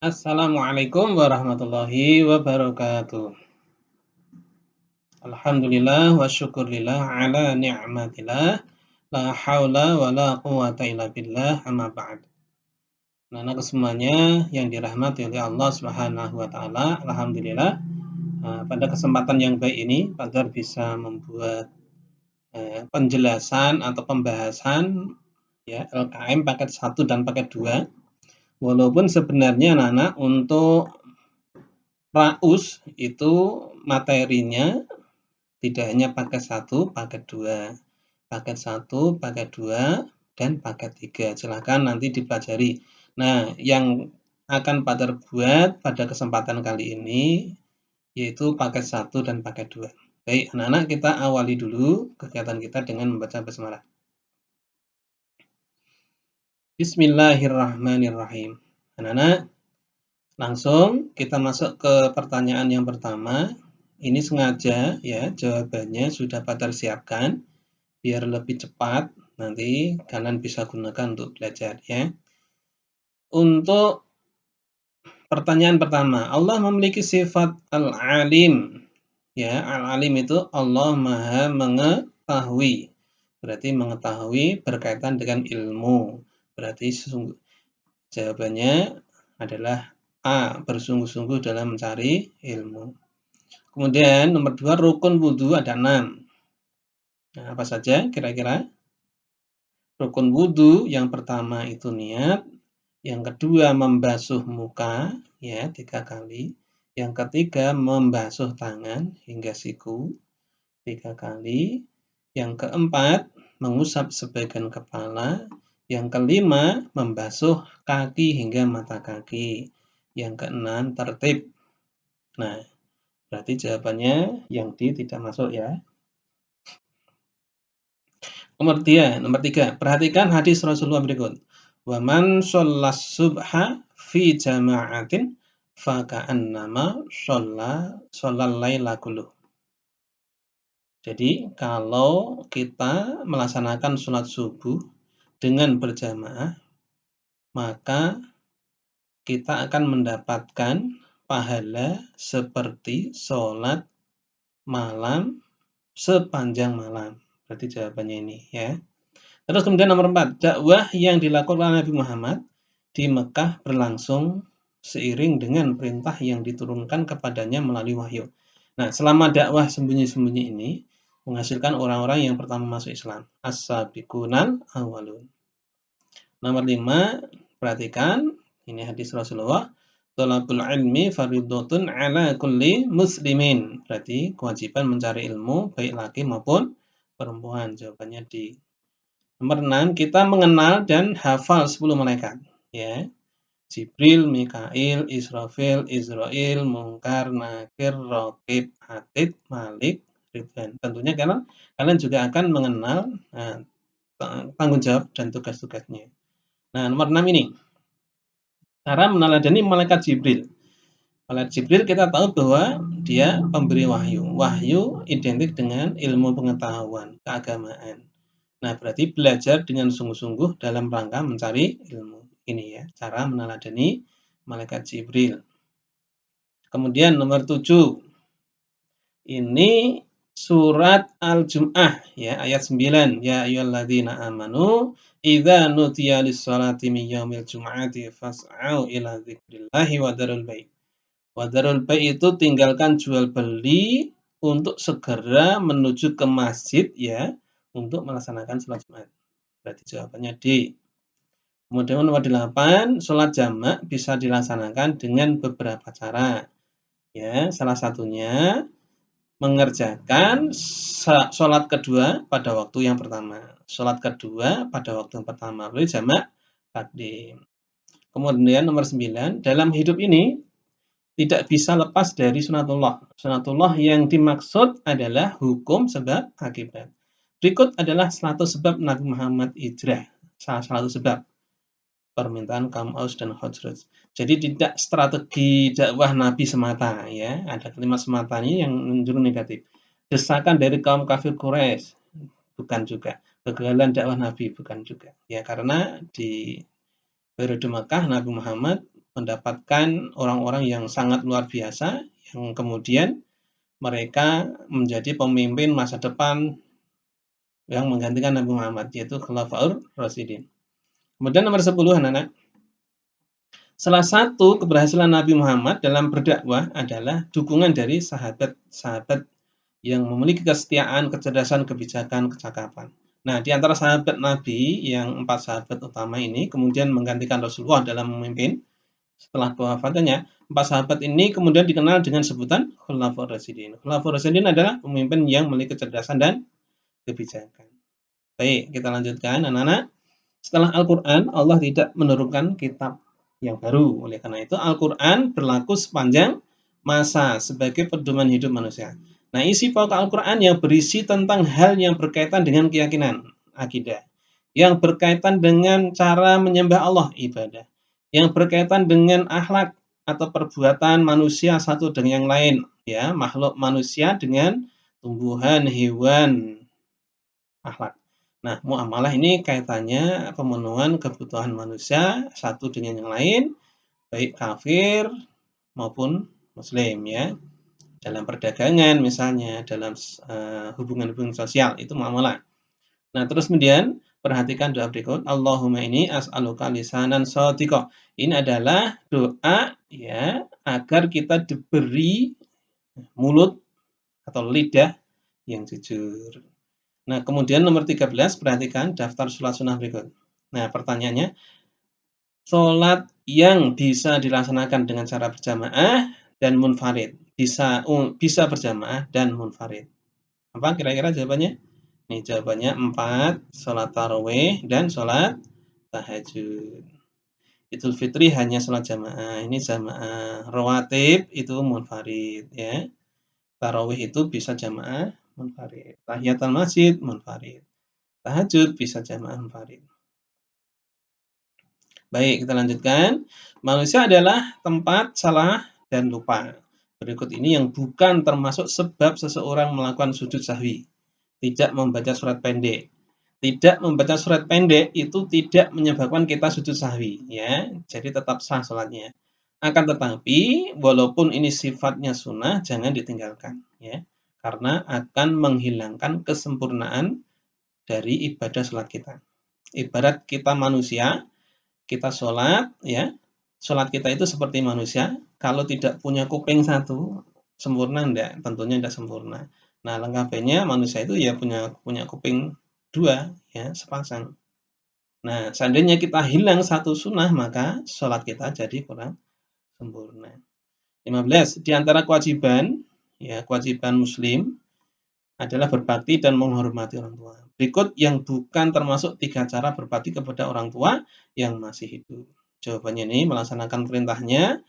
Assalamualaikum warahmatullahi wabarakatuh. Alhamdulillah wa syukurillah ala ni'matillah. La haula wa la quwata illa billah amma ba'd. Anak-anak semuanya yang dirahmati oleh Allah Subhanahu wa taala, alhamdulillah pada kesempatan yang baik ini Fajar bisa membuat penjelasan atau pembahasan ya LKM paket 1 dan paket 2. Walaupun sebenarnya anak-anak untuk RAUS itu materinya tidak hanya paket 1, paket 2. Paket 1, paket 2, dan paket 3. Silakan nanti dipelajari. Nah, yang akan Fajar buat pada kesempatan kali ini yaitu paket 1 dan paket 2. Baik, anak-anak, kita awali dulu kegiatan kita dengan membaca basmalah. Bismillahirrahmanirrahim. Anak-anak, langsung kita masuk ke pertanyaan yang pertama. Ini sengaja ya, jawabannya sudah Fajar siapkan biar lebih cepat. Nanti kalian bisa gunakan untuk belajar ya. Untuk pertanyaan pertama, Allah memiliki sifat Al-Alim. Ya, Al-Alim itu Allah Maha mengetahui. Berarti mengetahui berkaitan dengan ilmu. Berarti jawabannya adalah A, bersungguh-sungguh dalam mencari ilmu. Kemudian nomor 2, rukun wudhu ada 6. Nah, apa saja kira-kira? Rukun wudhu yang pertama itu niat, yang kedua membasuh muka ya 3 kali, yang ketiga membasuh tangan hingga siku 3 kali, yang keempat mengusap sebagian kepala, yang kelima membasuh kaki hingga mata kaki, yang keenam tertib. Nah, berarti jawabannya yang D tidak masuk ya. Nomor 3, perhatikan hadis Rasulullah berikut. Wa man shollas subha fi jama'atin faka'annama shollal laila kulluh. Jadi, kalau kita melaksanakan sholat subuh dengan berjamaah, maka kita akan mendapatkan pahala seperti sholat malam sepanjang malam. Berarti jawabannya ini ya. Terus kemudian nomor 4, dakwah yang dilakukan Nabi Muhammad di Mekah berlangsung seiring dengan perintah yang diturunkan kepadanya melalui wahyu. Nah, selama dakwah sembunyi-sembunyi ini menghasilkan orang-orang yang pertama masuk Islam. As-sabiqunal awwalun. Nomor 5, perhatikan ini hadis Rasulullah. Thalabul ilmi fardhatun ala kulli muslimin. Berarti kewajiban mencari ilmu baik laki maupun perempuan. Jawabannya di nomor 6, kita mengenal dan hafal 10 malaikat ya. Jibril, Mikail, Israfil, Israil, Munkar, Nakir, Raqib, Atid, Malik, Ridwan. Tentunya kalian juga akan mengenal tanggung jawab dan tugas-tugasnya. Nah, nomor 6 ini. Cara meneladani malaikat Jibril. Malaikat Jibril kita tahu bahwa dia pemberi wahyu. Wahyu identik dengan ilmu pengetahuan, keagamaan. Nah, berarti belajar dengan sungguh-sungguh dalam rangka mencari ilmu. Ini ya, cara meneladani malaikat Jibril. Kemudian nomor 7. Ini surat Al-Jum'ah ya, ayat 9. Ya ayyuhalladzina amanu idza nudiya lis-sholati min yaumil jum'ati fas'au ila dzikrillahi wa dzarul bai'. Wa dzarul bai' itu tinggalkan jual beli untuk segera menuju ke masjid ya, untuk melaksanakan sholat Jumat. Berarti jawabannya D. Kemudian nomor 8, sholat jamak bisa dilaksanakan dengan beberapa cara. Ya, salah satunya mengerjakan sholat kedua pada waktu yang pertama. Sholat kedua pada waktu yang pertama. Berarti jamak takdim. Kemudian nomor 9, dalam hidup ini tidak bisa lepas dari sunatullah. Sunatullah yang dimaksud adalah hukum sebab akibat. Berikut adalah 100 sebab Nabi Muhammad hijrah. Salah satu sebab permintaan kaum Aus dan Khazraj. Jadi tidak strategi dakwah Nabi semata ya. Ada kalimat semata ini yang menunjukkan negatif. Desakan dari kaum kafir Quraisy bukan juga. Kegagalan dakwah Nabi bukan juga. Ya, karena di periode Makkah Nabi Muhammad mendapatkan orang-orang yang sangat luar biasa, yang kemudian mereka menjadi pemimpin masa depan yang menggantikan Nabi Muhammad, yaitu Khulafaur Rasyidin. Kemudian nomor 10, anak-anak. Salah satu keberhasilan Nabi Muhammad dalam berdakwah adalah dukungan dari sahabat-sahabat yang memiliki kesetiaan, kecerdasan, kebijakan, kecakapan. Nah, di antara sahabat Nabi yang 4 sahabat utama ini kemudian menggantikan Rasulullah dalam memimpin setelah kewafatannya. 4 sahabat ini kemudian dikenal dengan sebutan Khulafaur Rasyidin. Khulafaur Rasyidin adalah pemimpin yang memiliki kecerdasan dan kebijakan. Baik, kita lanjutkan anak-anak. Setelah Al-Quran, Allah tidak menurunkan kitab yang baru. Oleh karena itu, Al-Quran berlaku sepanjang masa sebagai pedoman hidup manusia. Nah, isi pokok Al-Quran yang berisi tentang hal yang berkaitan dengan keyakinan, akidah. Yang berkaitan dengan cara menyembah Allah, ibadah. Yang berkaitan dengan akhlak atau perbuatan manusia satu dengan yang lain. Ya, makhluk manusia dengan tumbuhan, hewan, akhlak. Nah, muamalah ini kaitannya pemenuhan kebutuhan manusia satu dengan yang lain, baik kafir maupun muslim ya. Dalam perdagangan misalnya, dalam hubungan-hubungan sosial itu muamalah. Nah, terus kemudian perhatikan doa berikut. Allahumma ini as'aluka lisanan shadiqa. Ini adalah doa ya agar kita diberi mulut atau lidah yang jujur. Nah, kemudian nomor 13, perhatikan daftar sholat sunnah berikut. Nah, pertanyaannya, sholat yang bisa dilaksanakan dengan cara berjamaah dan munfarid. Bisa berjamaah dan munfarid. Apa kira-kira jawabannya? Nih, jawabannya 4, sholat tarawih dan sholat tahajud. Idul Fitri hanya sholat jamaah, ini jamaah. Rawatib itu munfarid ya. Tarawih itu bisa jamaah munfarid. Tahiyatul masjid munfarid. Tahajud bisa jamaah munfarid. Baik, kita lanjutkan. Manusia adalah tempat salah dan lupa. Berikut ini yang bukan termasuk sebab seseorang melakukan sujud sahwi. Tidak membaca surat pendek. Tidak membaca surat pendek itu tidak menyebabkan kita sujud sahwi, ya. Jadi tetap sah sholatnya. Akan tetapi, walaupun ini sifatnya sunnah, jangan ditinggalkan, ya. Karena akan menghilangkan kesempurnaan dari ibadah sholat kita. Ibarat kita manusia, kita sholat, ya. Sholat kita itu seperti manusia, kalau tidak punya kuping satu, sempurna enggak? Tentunya enggak sempurna. Nah, lengkapnya manusia itu ya punya kuping dua, ya, sepasang. Nah, seandainya kita hilang satu sunnah, maka sholat kita jadi kurang sempurna. 15. Di antara kewajiban, ya, kewajiban muslim adalah berbakti dan menghormati orang tua. Berikut yang bukan termasuk 3 cara berbakti kepada orang tua yang masih hidup. Jawabannya ini melaksanakan perintahnya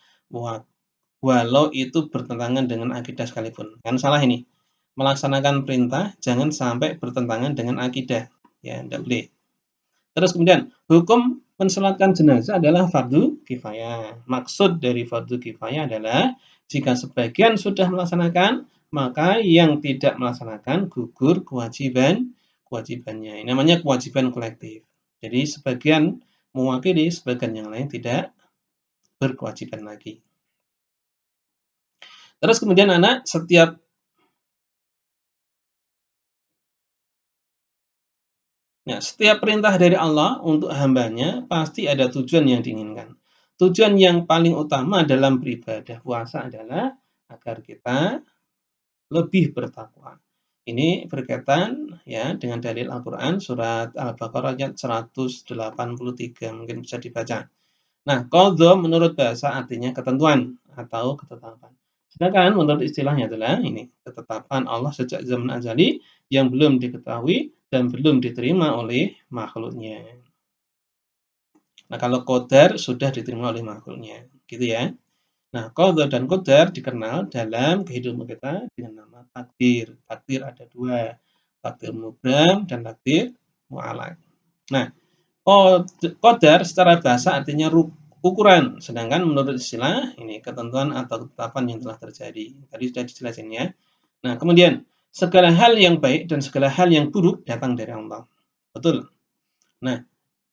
walau itu bertentangan dengan akidah sekalipun. Kan salah ini. Melaksanakan perintah jangan sampai bertentangan dengan akidah. Ya, tidak boleh. Terus kemudian, hukum mensolatkan jenazah adalah fardu kifayah. Maksud dari fardu kifayah adalah jika sebagian sudah melaksanakan, maka yang tidak melaksanakan gugur kewajibannya. Ini namanya kewajiban kolektif. Jadi sebagian mewakili, sebagian yang lain tidak berkewajiban lagi. Terus kemudian anak, setiap perintah dari Allah untuk hambanya pasti ada tujuan yang diinginkan. Tujuan yang paling utama dalam beribadah puasa adalah agar kita lebih bertakwa. Ini berkaitan ya dengan dalil Al-Qur'an surat Al-Baqarah ayat 183, mungkin bisa dibaca. Nah, qadha menurut bahasa artinya ketentuan atau ketetapan. Sedangkan menurut istilahnya adalah ini, ketetapan Allah sejak zaman azali yang belum diketahui dan belum diterima oleh makhluknya. Nah, kalau qadar sudah diterima oleh makhluknya, gitu ya. Nah, qadha dan qadar dikenal dalam kehidupan kita dengan nama takdir. Takdir ada 2, takdir mubram dan takdir mu'allaq. Nah, qadar secara bahasa artinya ukuran, sedangkan menurut istilah ini ketentuan atau ketetapan yang telah terjadi. Tadi sudah dijelasin ya. Nah, kemudian segala hal yang baik dan segala hal yang buruk datang dari Allah. Betul. Nah,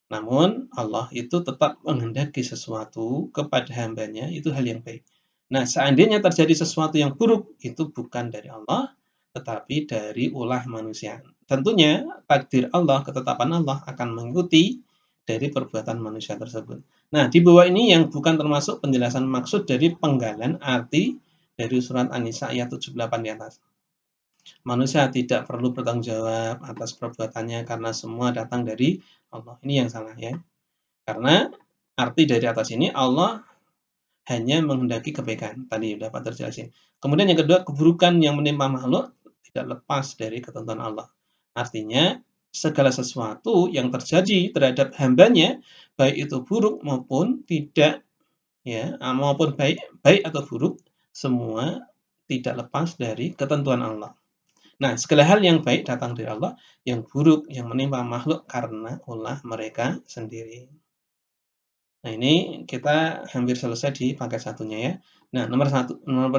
Namun Allah itu tetap menghendaki sesuatu kepada hambanya, itu hal yang baik. Nah, seandainya terjadi sesuatu yang buruk, itu bukan dari Allah, tetapi dari ulah manusia. Tentunya takdir Allah, ketetapan Allah akan mengikuti dari perbuatan manusia tersebut. Nah, di bawah ini yang bukan termasuk penjelasan maksud dari penggalan arti dari surat An-Nisa ayat 78 di atas. Manusia tidak perlu bertanggung jawab atas perbuatannya karena semua datang dari Allah. Ini yang salah ya. Karena arti dari atas ini Allah hanya menghendaki kebaikan. Tadi dapat terjelasin. Kemudian yang kedua, keburukan yang menimpa makhluk tidak lepas dari ketentuan Allah. Artinya segala sesuatu yang terjadi terhadap hambanya, baik itu buruk maupun tidak, ya, maupun baik atau buruk, semua tidak lepas dari ketentuan Allah. Nah, segala hal yang baik datang dari Allah, yang buruk yang menimpa makhluk karena ulah mereka sendiri. Nah, ini kita hampir selesai di paket satunya ya. Nah, nomor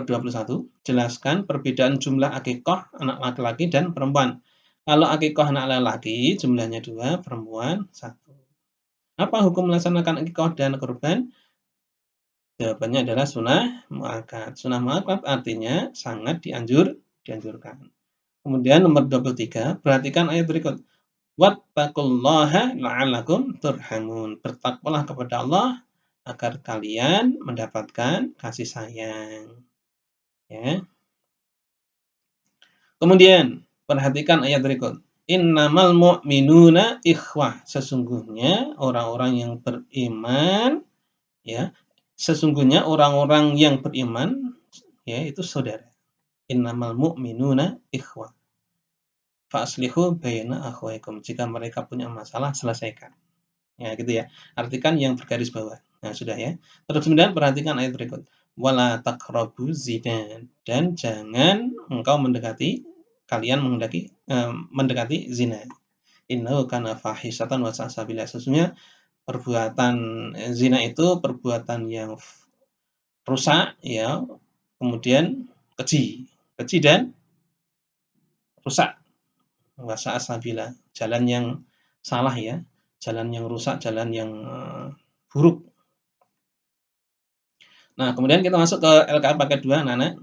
21, jelaskan perbedaan jumlah akikah anak laki-laki dan perempuan. Kalau akikah anak laki-laki jumlahnya 2, perempuan 1. Apa hukum melaksanakan akikah dan kurban? Jawabannya adalah sunnah muakkad. Sunnah muakkad artinya sangat dianjurkan. Kemudian nomor 23, perhatikan ayat berikut. Wattaqullaha la'allakum turhamun. Bertakwalah kepada Allah agar kalian mendapatkan kasih sayang. Ya. Kemudian perhatikan ayat berikut. Innamal mu'minuna ikhwah. Sesungguhnya orang-orang yang beriman, ya, sesungguhnya orang-orang yang beriman, ya, itu saudara. Innamal mu'minuna ikhwah. Fa'aslihu baina akhwaikum. Jika mereka punya masalah, selesaikan. Ya, gitu ya. Artikan yang bergaris bawah. Nah, sudah ya. Terus kemudian perhatikan ayat berikut. Wala taqrabu zina. Dan jangan engkau kalian mendekati zina. Innahu kana fahisatan wa sa'a sabila. Sesungguhnya perbuatan zina itu perbuatan yang rusak ya, kemudian keji dan rusak. Wa sa'a sabila. Jalan yang salah ya. Jalan yang rusak, jalan yang buruk. Nah, kemudian kita masuk ke LKA paket 2, anak-anak.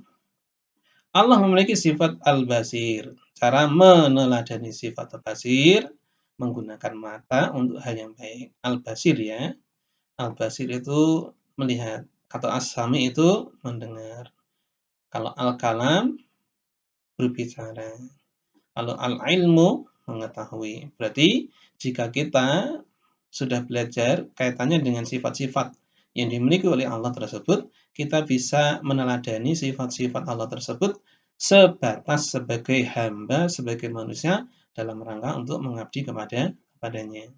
Allah memiliki sifat al-basir. Cara meneladani sifat al-basir menggunakan mata untuk hal yang baik. Al-basir ya. Al-basir itu melihat. Atau as-sami itu mendengar. Kalau al-kalam berbicara. Kalau al-ilmu mengetahui. Berarti jika kita sudah belajar kaitannya dengan sifat-sifat yang dimiliki oleh Allah tersebut, kita bisa meneladani sifat-sifat Allah tersebut sebatas sebagai hamba, sebagai manusia dalam rangka untuk mengabdi kepadanya.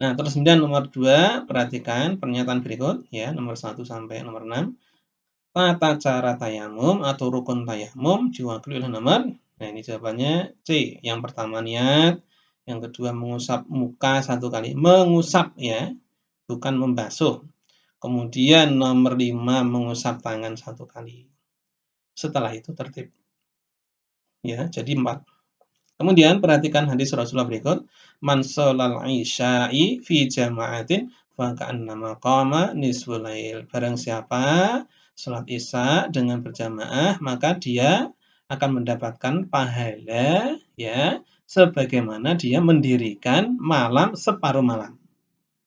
Nah, terus kemudian nomor 2, perhatikan pernyataan berikut ya, nomor 1 sampai nomor 6. Tata cara tayamum atau rukun tayamum diwakili oleh nomor. Nah, ini jawabannya C. Yang pertama niat, yang kedua mengusap muka 1 kali, mengusap ya, bukan membasuh. Kemudian nomor 5 mengusap tangan 1 kali. Setelah itu tertib. Ya, jadi 4. Kemudian perhatikan hadis Rasulullah berikut, man sholal isya'i fi jama'atin fa ka'annama qama nisful lail. Barang siapa salat Isya dengan berjamaah, maka dia akan mendapatkan pahala ya sebagaimana dia mendirikan malam separuh malam.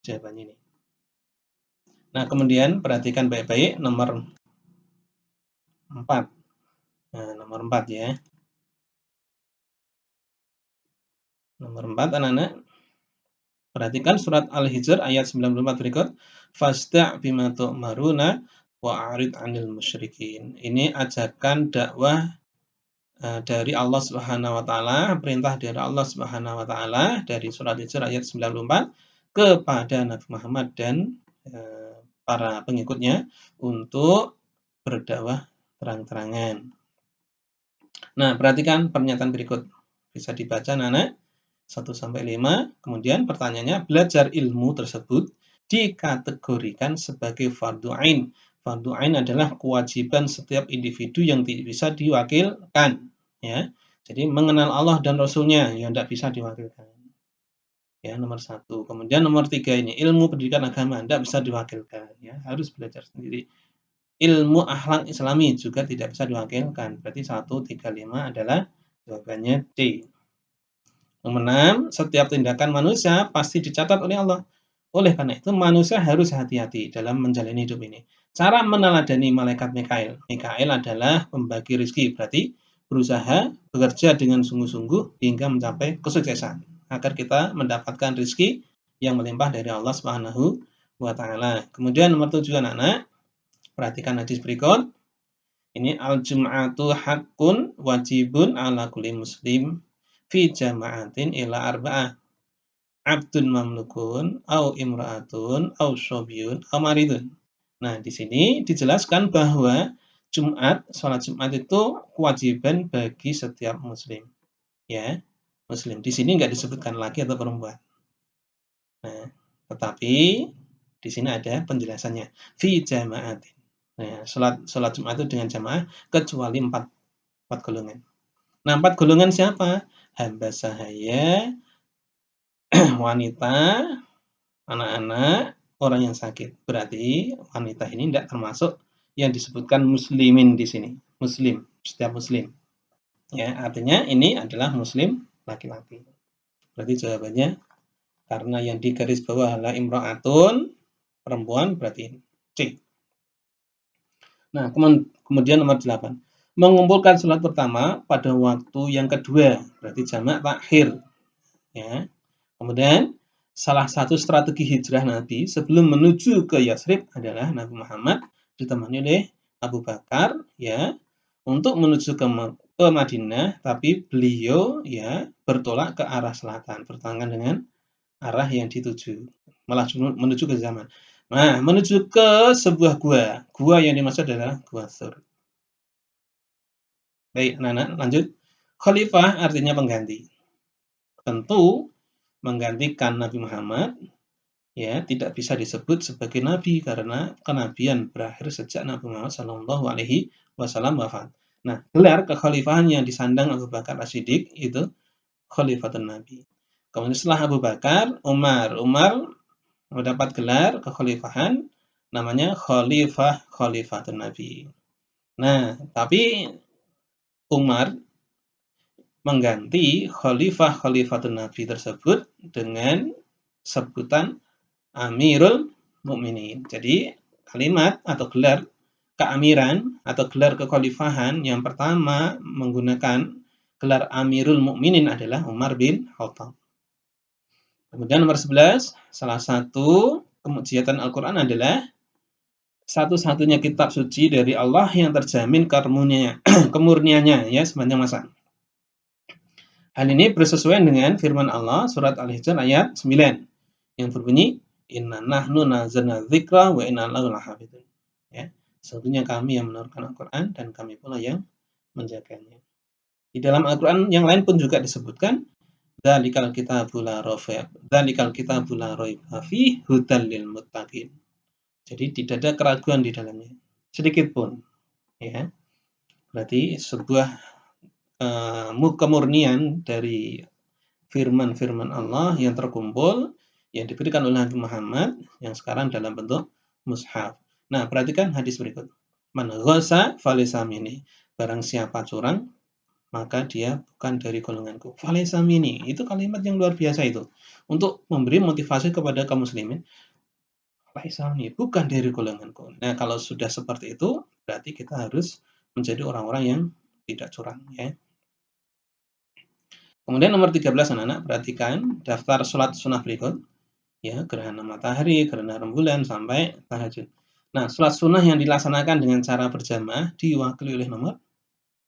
Jawabannya ini. Nah, kemudian perhatikan baik-baik nomor 4. Nah, nomor 4 ya. Nomor 4 anak-anak. Perhatikan surat Al-Hijr ayat 94 berikut. Fasta' bima tu'maruna wa 'arid 'anil musyrikin. Ini ajakan dakwah dari Allah Subhanahu wa taala, perintah dari Allah Subhanahu wa taala dari surat Hijr ayat 94 kepada Nabi Muhammad dan para pengikutnya untuk berdakwah terang-terangan. Nah, perhatikan pernyataan berikut. Bisa dibaca anak-anak 1 sampai 5. Kemudian pertanyaannya, belajar ilmu tersebut dikategorikan sebagai fardu ain. Fardu ain adalah kewajiban setiap individu yang tidak bisa diwakilkan, ya. Jadi mengenal Allah dan Rasul-Nya yang tidak bisa diwakilkan. ya nomor satu. Kemudian nomor tiga ini, ilmu pendidikan agama, tidak bisa diwakilkan, ya harus belajar sendiri. Ilmu akhlak Islami juga tidak bisa diwakilkan, berarti 1, 3, 5 adalah jawabannya D. Nomor 6, setiap tindakan manusia pasti dicatat oleh Allah. Oleh karena itu manusia harus hati-hati dalam menjalani hidup ini. Cara meneladani malaikat Mikail. Mikail adalah pembagi rezeki, berarti berusaha bekerja dengan sungguh-sungguh hingga mencapai kesuksesan agar kita mendapatkan rezeki yang melimpah dari Allah Subhanahu wa taala. Kemudian nomor 7 anak-anak, perhatikan hadis berikut. Ini al-jum'atu haqqun wajibun ala kulli muslim fi jama'atin ila arba'ah. Abdun mamlukun au imra'atun au sobyun au maridun. Nah, di sini dijelaskan bahwa salat Jumat itu kewajiban bagi setiap muslim, ya. Muslim. Di sini nggak disebutkan laki atau perempuan. Nah, tetapi di sini ada penjelasannya. Fi jama'atin. Nah, salat Jumat itu dengan jamaah kecuali empat golongan. Nah, 4 golongan siapa? Hamba sahaya, wanita, anak-anak, orang yang sakit. Berarti wanita ini tidak termasuk yang disebutkan muslimin di sini. Muslim, setiap muslim. Ya, artinya ini adalah muslim laki-laki. Berarti jawabannya karena yang digaris bawah adalah imra'atun, perempuan, berarti C. Nah, kemudian nomor 8. Mengumpulkan salat pertama pada waktu yang kedua, berarti jamak takhir. Ya. Kemudian salah satu strategi hijrah Nabi sebelum menuju ke Yatsrib adalah Nabi Muhammad ditemani oleh Abu Bakar, ya, untuk menuju ke Madinah, tapi beliau, ya, bertolak ke arah selatan, bertentangan dengan arah yang dituju, malah menuju ke zaman. Nah, menuju ke sebuah gua. Gua yang dimaksud adalah Gua Thur. Baik, anak-anak, lanjut. Khalifah artinya pengganti. Tentu menggantikan Nabi Muhammad, ya, tidak bisa disebut sebagai nabi karena kenabian berakhir sejak Nabi Muhammad Shallallahu alaihi wasallam wafat. Nah, gelar kekhalifahan yang disandang Abu Bakar As-Siddiq itu Khalifatun Nabi. Kemudian setelah Abu Bakar, Umar mendapat gelar kekhalifahan namanya Khalifatun Nabi. Nah, tapi Umar mengganti Khalifatun Nabi tersebut dengan sebutan Amirul Mukminin. Jadi kalimat atau gelar keamiran atau gelar kekhalifahan yang pertama menggunakan gelar Amirul Mukminin adalah Umar bin Khattab. Kemudian nomor 11, salah satu kemujiatan Al-Qur'an adalah satu-satunya kitab suci dari Allah yang terjamin kemurniannya, ya, sepanjang masa. Hal ini bersesuaian dengan firman Allah surat Al-Hijr ayat 9 yang berbunyi inna nahnu nazzalna dzikra wa inna lahu lahafidun. Ya, sesungguhnya kami yang menurunkan Al-Qur'an dan kami pula yang menjaganya. Di dalam Al-Qur'an yang lain pun juga disebutkan dzalikal kitabul la raiba fihi hudal lil muttaqin. Jadi tidak ada keraguan di dalamnya sedikit pun, ya. Berarti sebuah kemurnian dari firman-firman Allah yang terkumpul yang diberikan oleh Nabi Muhammad yang sekarang dalam bentuk mushaf. Nah, perhatikan hadis berikut. Man ghassa falaysa minni. Barang siapa curang, maka dia bukan dari golonganku. Falaysa minni. Itu kalimat yang luar biasa itu. Untuk memberi motivasi kepada kaum muslimin. Falaysa minni, bukan dari golonganku. Nah, kalau sudah seperti itu, berarti kita harus menjadi orang-orang yang tidak curang, ya. Kemudian nomor 13 anak-anak, perhatikan daftar sholat sunnah berikut. Ya, gerhana matahari, gerhana rembulan, sampai tahajud. Nah, sholat sunnah yang dilaksanakan dengan cara berjamaah diwakili oleh nomor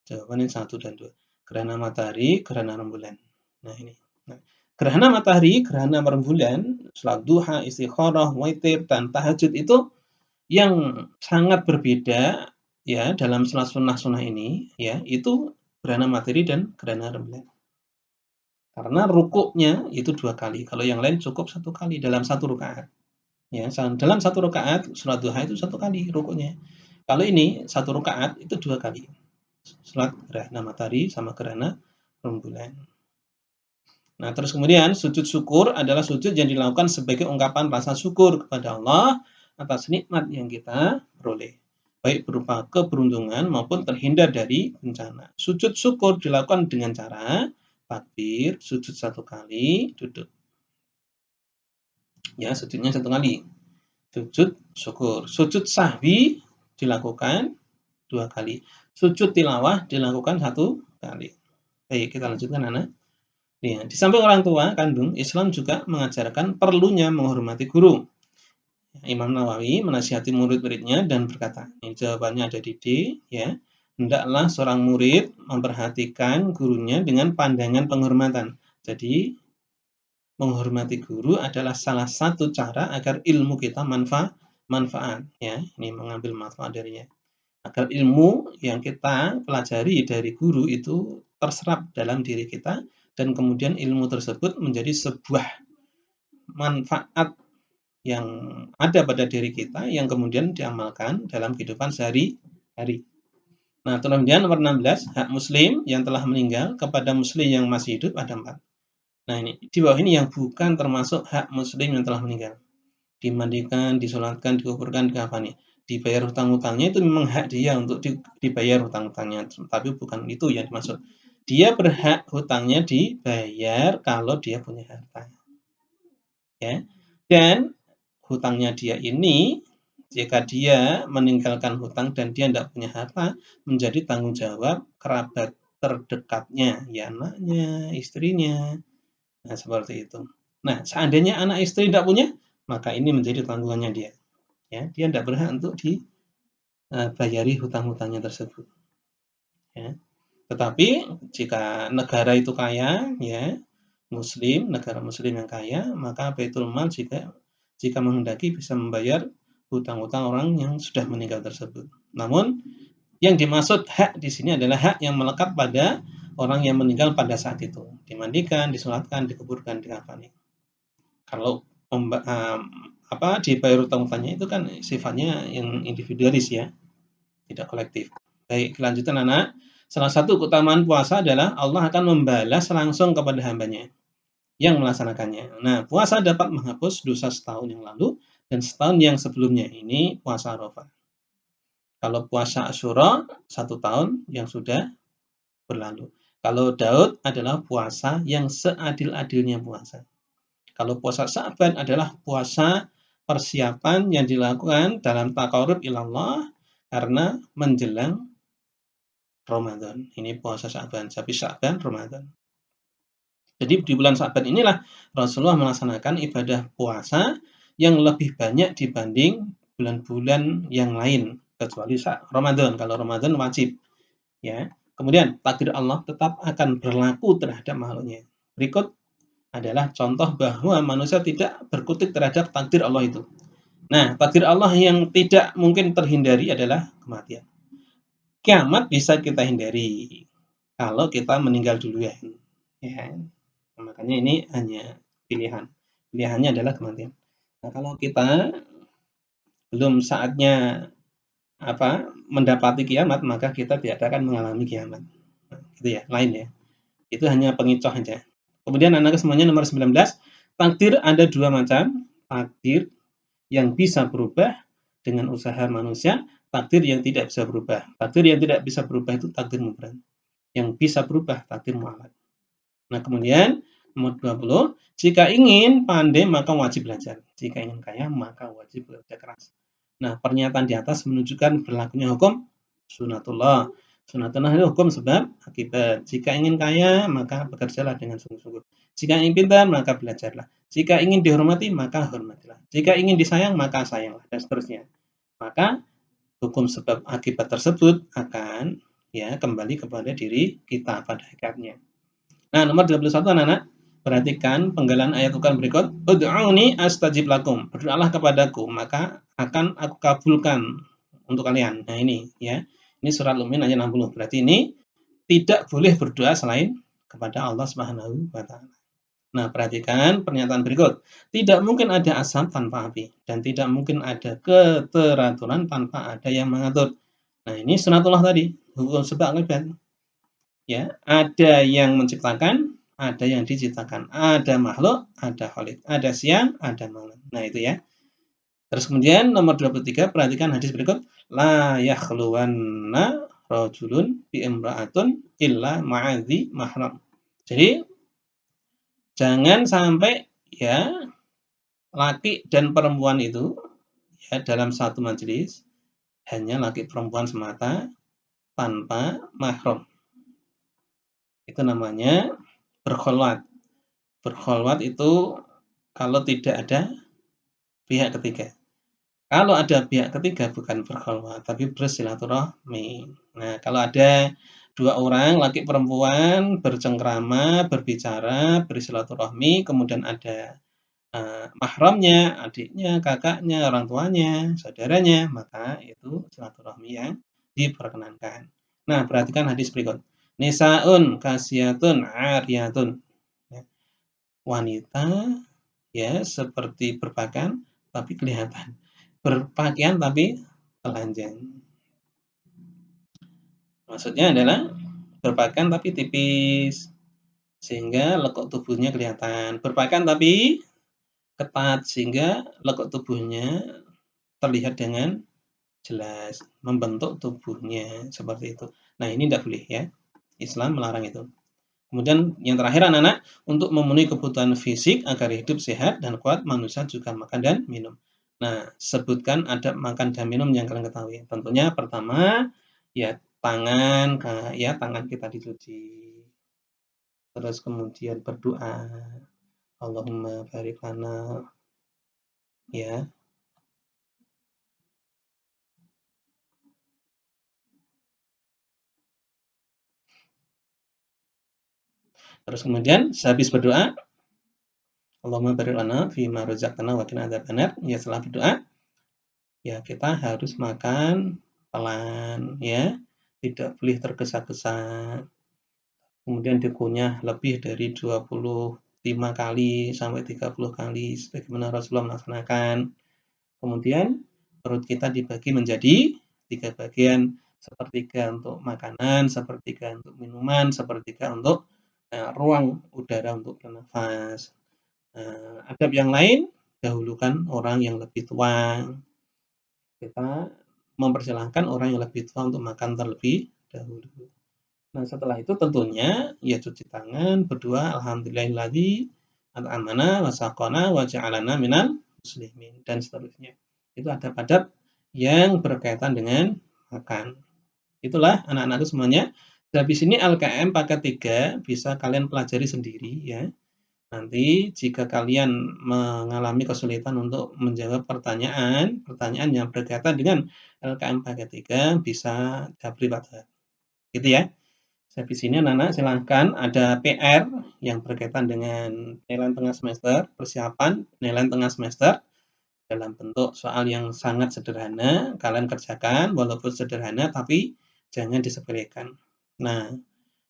jawabannya 1 dan 2. Gerhana matahari, gerhana rembulan. Nah, ini. Nah, gerhana matahari, gerhana rembulan, sholat duha, istikharah, witir, dan tahajud itu yang sangat berbeda, ya, dalam sholat sunnah ini, ya, itu gerhana matahari dan gerhana rembulan. Karena rukuknya itu 2 kali, kalau yang lain cukup 1 kali dalam 1 rakaat. Ya, dalam 1 rakaat sholat duha itu 1 kali rukuknya. Kalau ini 1 rakaat itu 2 kali. Sholat gerhana matahari sama gerhana rembulan. Nah, terus kemudian sujud syukur adalah sujud yang dilakukan sebagai ungkapan rasa syukur kepada Allah atas nikmat yang kita peroleh, baik berupa keberuntungan maupun terhindar dari bencana. Sujud syukur dilakukan dengan cara takbir, sujud 1 kali, duduk. Ya, sujudnya 1 kali. Sujud syukur. Sujud sahwi dilakukan 2 kali. Sujud tilawah dilakukan 1 kali. Baik, kita lanjutkan, anak. Ya, di samping orang tua kandung, Islam juga mengajarkan perlunya menghormati guru. Imam Nawawi menasihati murid-muridnya dan berkata, ini jawabannya ada di D, ya. Hendaklah seorang murid memperhatikan gurunya dengan pandangan penghormatan. Jadi, menghormati guru adalah salah satu cara agar ilmu kita manfaat, ya. Ini mengambil manfaat darinya. Agar ilmu yang kita pelajari dari guru itu terserap dalam diri kita dan kemudian ilmu tersebut menjadi sebuah manfaat yang ada pada diri kita yang kemudian diamalkan dalam kehidupan sehari-hari. Nah, kemudian nomor 16, hak muslim yang telah meninggal kepada muslim yang masih hidup ada 4. Nah, ini di bawah ini yang bukan termasuk hak muslim yang telah meninggal. Dimandikan, disolatkan, dikuburkan, dikafani. Dibayar hutang-hutangnya itu memang hak dia untuk dibayar hutang-hutangnya, tapi bukan itu yang dimaksud. Dia berhak hutangnya dibayar kalau dia punya harta. Ya. Dan hutangnya dia ini, jika dia meninggalkan hutang dan dia tidak punya harta, menjadi tanggung jawab kerabat terdekatnya, ya anaknya, istrinya. Nah, seperti itu. Nah, seandainya anak istri tidak punya, maka ini menjadi tanggungannya dia. Ya, dia tidak berhak untuk dibayari hutang-hutangnya tersebut. Ya. Tetapi jika negara itu kaya, ya, negara muslim yang kaya, maka Baitul Mal jika menghendaki bisa membayar hutang-hutang orang yang sudah meninggal tersebut. Namun yang dimaksud hak di sini adalah hak yang melekat pada orang yang meninggal pada saat itu. Dimandikan, disolatkan, dikuburkan, dikafani. Kalau dibayar hutang-hutangnya itu kan sifatnya yang individualis, ya, tidak kolektif. Baik, kelanjutan, anak. Salah satu keutamaan puasa adalah Allah akan membalas langsung kepada hambanya yang melaksanakannya. Nah, puasa dapat menghapus dosa setahun yang lalu dan setahun yang sebelumnya. Ini puasa Arafah. Kalau puasa Asyura, 1 tahun yang sudah berlalu. Kalau Daud adalah puasa yang seadil-adilnya puasa. Kalau puasa Sya'ban adalah puasa persiapan yang dilakukan dalam taqarrub ilallah karena menjelang Ramadan. Ini puasa Sya'ban, tapi Sya'ban Ramadan. Jadi di bulan Sya'ban inilah Rasulullah melaksanakan ibadah puasa yang lebih banyak dibanding bulan-bulan yang lain kecuali Ramadan. Kalau Ramadan wajib, ya. Kemudian takdir Allah tetap akan berlaku terhadap makhluknya. Berikut adalah contoh bahwa manusia tidak berkutik terhadap takdir Allah itu. Nah, takdir Allah yang tidak mungkin terhindari adalah kematian. Kiamat bisa kita hindari kalau kita meninggal duluan. Ya. Makanya ini hanya pilihan. Pilihannya adalah kematian. Nah, kalau kita belum saatnya mendapati kiamat, maka kita tidak akan mengalami kiamat. Nah, gitu ya, lain ya. Itu hanya pengicoh aja. Kemudian anak semuanya nomor 19, takdir ada 2 macam, takdir yang bisa berubah dengan usaha manusia, takdir yang tidak bisa berubah. Takdir yang tidak bisa berubah itu takdir mubram. Yang bisa berubah takdir mu'allaq. Nah, kemudian nomor 20, jika ingin pandai maka wajib belajar. Jika ingin kaya maka wajib bekerja keras. Nah, pernyataan di atas menunjukkan berlakunya hukum sunatullah. Sunatullah itu hukum sebab akibat. Jika ingin kaya maka bekerjalah dengan sungguh-sungguh. Jika ingin pintar maka belajarlah. Jika ingin dihormati maka hormatilah. Jika ingin disayang maka sayanglah, dan seterusnya. Maka hukum sebab akibat tersebut akan kembali kepada diri kita pada hakikatnya. Nah, nomor 21 anak-anak, perhatikan penggalan ayat Al-Qur'an berikut. Ud'uni astajib lakum. Berdoalah kepadaku, maka akan aku kabulkan untuk kalian. Nah, ini ya. Ini surat Al-Mu'min ayat 60. Berarti ini tidak boleh berdoa selain kepada Allah Subhanahu wa taala. Nah, perhatikan pernyataan berikut. Tidak mungkin ada asap tanpa api dan tidak mungkin ada keteraturan tanpa ada yang mengatur. Nah, ini sunatullah tadi, hukum sebab akibat. Ya, ada yang menciptakan, ada yang diciptakan. Ada makhluk, ada khalik. Ada siang, ada malam. Nah, itu ya. Terus kemudian nomor 23, perhatikan hadis berikut. La yakhluwanna rajulun bi imra'atun illa ma'adzi mahram. Jadi, jangan sampai ya laki dan perempuan itu ya dalam satu majelis hanya laki perempuan semata tanpa mahram. Itu namanya berkholwat. Berkholwat itu kalau tidak ada pihak ketiga. Kalau ada pihak ketiga bukan berkholwat, tapi bersilaturahmi. Nah, kalau ada dua orang, laki perempuan, bercengkrama, berbicara, bersilaturahmi, kemudian ada mahramnya, adiknya, kakaknya, orang tuanya, saudaranya, maka itu silaturahmi yang diperkenankan. Nah, perhatikan hadis berikut. Nisaun kasiyatun ariyatun. Ya, wanita ya seperti berpakaian tapi kelihatan. Berpakaian tapi telanjang. Maksudnya adalah berpakaian tapi tipis sehingga lekuk tubuhnya kelihatan. Berpakaian tapi ketat sehingga lekuk tubuhnya terlihat dengan jelas, membentuk tubuhnya seperti itu. Nah, ini tidak boleh ya. Islam melarang itu. Kemudian yang terakhir anak-anak, untuk memenuhi kebutuhan fisik agar hidup sehat dan kuat, manusia juga makan dan minum. Nah, sebutkan adab makan dan minum yang kalian ketahui. Tentunya pertama, ya tangan, ya tangan kita dicuci. Terus kemudian berdoa, Allahumma barik lana, ya. Terus kemudian sehabis berdoa, Allahumma barik lana fima razaqtana wa qina adzabannar. Ya setelah berdoa, ya kita harus makan pelan ya, tidak boleh tergesa-gesa. Kemudian dikunyah lebih dari 25 kali sampai 30 kali sebagaimana Rasulullah melaksanakan. Kemudian perut kita dibagi menjadi 3 bagian, sepertiga untuk makanan, sepertiga untuk minuman, sepertiga untuk ruang udara untuk bernafas. Adab yang lain, dahulukan orang yang lebih tua. Kita mempersilahkan orang yang lebih tua untuk makan terlebih dahulu. Nah, setelah itu tentunya ya cuci tangan, berdoa alhamdulillahilladzi at'amana wa saqana wa ja'alana minal muslimin dan seterusnya. Itu adab-adab yang berkaitan dengan makan. Itulah anak-anakku semuanya. Habis ini LKM paket 3 bisa kalian pelajari sendiri ya. Nanti jika kalian mengalami kesulitan untuk menjawab pertanyaan yang berkaitan dengan LKM paket 3 bisa japri pada gitu ya. Habis ini anak-anak silahkan ada PR yang berkaitan dengan penilaian tengah semester, persiapan penilaian tengah semester dalam bentuk soal yang sangat sederhana, kalian kerjakan walaupun sederhana tapi jangan disepelekan. Nah,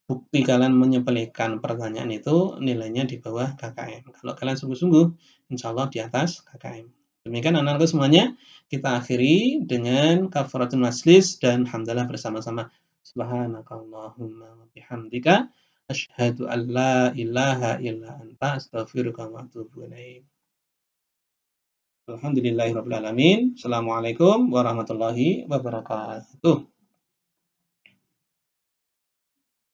bukti kalian menyepelekan pertanyaan itu nilainya di bawah KKM. Kalau kalian sungguh-sungguh, insya Allah di atas KKM. Demikian anak-anakku semuanya, kita akhiri dengan kafaratul majlis dan hamdalah bersama-sama. Subhanakallahumma wa bihamdika asyhadu an la ilaha illa anta astaghfiruka wa atubu ilaik. Alhamdulillahirabbil alamin. Assalamualaikum warahmatullahi wabarakatuh.